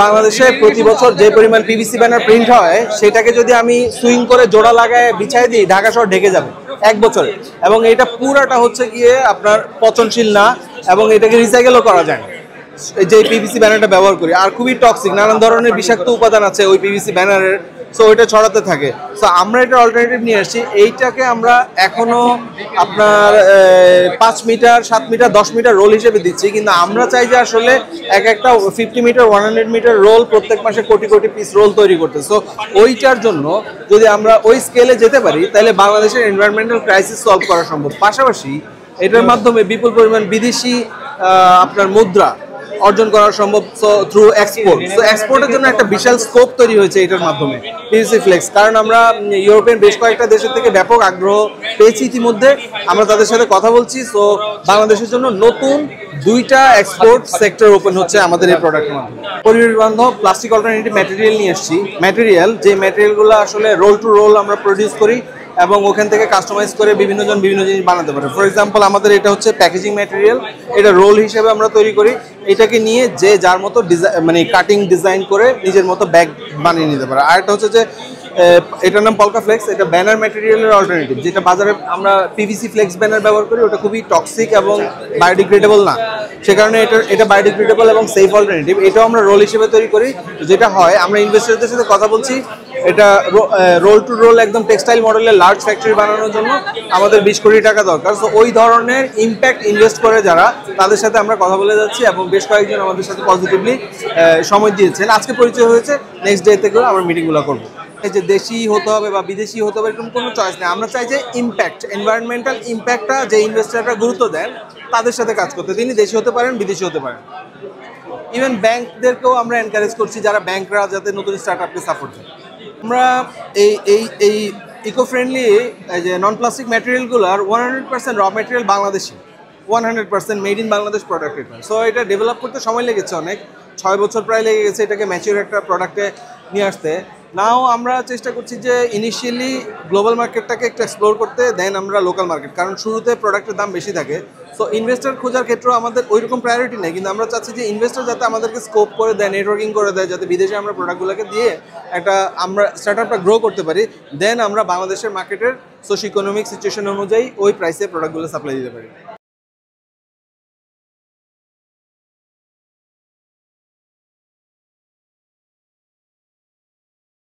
বাংলাদেশে প্রতি বছর যে পরিমাণ পিভিসি ব্যানার প্রিন্ট হয় সেটাকে যদি আমি সুইং করে জোড়া লাগায় বিছাই দিই ঢাকা শহর ঢেকে যাবে এক বছরে। এবং এটা পুরাটা হচ্ছে গিয়ে আপনার পচনশীল না এবং এটাকে রিসাইকেলও করা যায় না যে পিভিসি ব্যানারটা ব্যবহার করি। আর খুবই টক্সিক, নানান ধরনের বিষাক্ত উপাদান আছে ওই পিভিসি ব্যানারের, সো ওইটা ছড়াতে থাকে। সো আমরা এটা অল্টারনেটিভ নিয়ে আসছি। এইটাকে আমরা এখনো আপনার 5 মিটার 7 মিটার 10 মিটার রোল হিসেবে দিচ্ছি, কিন্তু আমরা চাই যে আসলে এক একটা 50 মিটার 100 মিটার রোল প্রত্যেক মাসে কোটি কোটি পিস রোল তৈরি করতে। সো ওইটার জন্য যদি আমরা ওই স্কেলে যেতে পারি তাহলে বাংলাদেশের এনভায়রনমেন্টাল ক্রাইসিস সলভ করা সম্ভব। পাশাপাশি এটার মাধ্যমে বিপুল পরিমাণ বিদেশি আপনার মুদ্রা অর্জন করা সম্ভব থ্রু এক্সপোর্ট। সো এক্সপোর্টের জন্য একটা বিশাল স্কোপ তৈরি হয়েছে এটার মাধ্যমে পিভিসি ফ্লেক্স। কারণ আমরা ইউরোপিয়ান বেশ কয়েকটা দেশের থেকে ব্যাপক আগ্রহ পেয়েছি ইতিমধ্যে, আমরা তাদের সাথে কথা বলছি। সো বাংলাদেশের জন্য নতুন 2টা এক্সপোর্ট সেক্টর ওপেন হচ্ছে আমাদের এই প্রোডাক্টের মাধ্যমে। পরিবেশ বান্ধব প্লাস্টিক অল্টারনেটিভ ম্যাটেরিয়াল নিয়ে এসেছি। ম্যাটেরিয়াল যে ম্যাটেরিয়ালগুলো আসলে রোল টু রোল আমরা প্রডিউস করি এবং ওখান থেকে কাস্টমাইজ করে বিভিন্ন জিনিস বানাতে পারে। ফর এক্সাম্পল আমাদের এটা হচ্ছে প্যাকেজিং ম্যাটেরিয়াল, এটা রোল হিসেবে আমরা তৈরি করি। এটাকে নিয়ে যে যার মতো মানে কাটিং ডিজাইন করে নিজের মতো ব্যাগ বানিয়ে নিতে পারে। আর একটা হচ্ছে যে এটার নাম পলকা ফ্লেক্স, এটা ব্যানার ম্যাটেরিয়ালের অল্টারনেটিভ। যেটা বাজারে আমরা পিভিসি ফ্লেক্স ব্যানার ব্যবহার করি ওটা খুবই টক্সিক এবং বায়োডিগ্রেডেবল না, সে কারণে এটা বায়োডিগ্রেডেবল এবং সেফ অল্টারনেটিভ। এটাও আমরা রোল হিসেবে তৈরি করি। যেটা হয়, আমরা ইনভেস্টরদের সাথে কথা বলছি, এটা রোল টু রোল একদম টেক্সটাইল মডেলের লার্জ ফ্যাক্টরি বানানোর জন্য আমাদের 20 কোটি টাকা দরকার। সো ওই ধরনের ইম্প্যাক্ট ইনভেস্ট করে যারা, তাদের সাথে আমরা কথা বলে যাচ্ছি এবং বেশ কয়েকজন আমাদের সাথে পজিটিভলি সময় দিয়েছেন। আজকে পরিচয় হয়েছে, নেক্সট ডে থেকে আমরা মিটিংগুলো করবো। যে দেশি হতে হবে বা বিদেশি হতে হবে এরকম কোনো চয়েস নেই। আমরা চাই যে ইম্প্যাক্ট, এনভায়রনমেন্টাল ইম্প্যাক্টটা যে ইনভেস্টররা গুরুত্ব দেন তাদের সাথে কাজ করতে। তিনি দেশি হতে পারেন, বিদেশি হতে পারেন। ইভেন ব্যাংকদেরকেও আমরা এনকারেজ করছি, যারা ব্যাংকরা যাতে নতুন স্টার্ট আপকে সাপোর্ট দেয়। আমরা এই ইকো ফ্রেন্ডলি যে নন প্লাস্টিক ম্যাটেরিয়ালগুলোর 100% র material Bangladeshi, 100% made in Bangladesh product এটা। সো এটা ডেভেলপ করতে সময় লেগেছে অনেক, 6 বছর প্রায় লেগে গেছে এটাকে ম্যাচিউর একটা প্রোডাক্টে নিয়ে আসতে। নাও আমরা চেষ্টা করছি যে ইনিশিয়ালি গ্লোবাল মার্কেটটাকে একটু এক্সপ্লোর করতে, দেন আমরা লোকাল মার্কেট, কারণ শুরুতে প্রোডাক্টের দাম বেশি থাকে। সো ইনভেস্টর খোঁজার ক্ষেত্রেও আমাদের ওইরকম প্রায়োরিটি নেই, কিন্তু আমরা চাচ্ছি যে ইনভেস্টর যাতে আমাদেরকে স্কোপ করে দেয়, নেটওয়ার্কিং করে দেয়, যাতে বিদেশে আমরা প্রোডাক্টগুলোকে দিয়ে একটা আমরা স্টার্টআপটা গ্রো করতে পারি। দেন আমরা বাংলাদেশের মার্কেটের সোশিও ইকোনমিক সিচুয়েশন অনুযায়ী ওই প্রাইসে প্রোডাক্টগুলো সাপ্লাই দিতে পারি।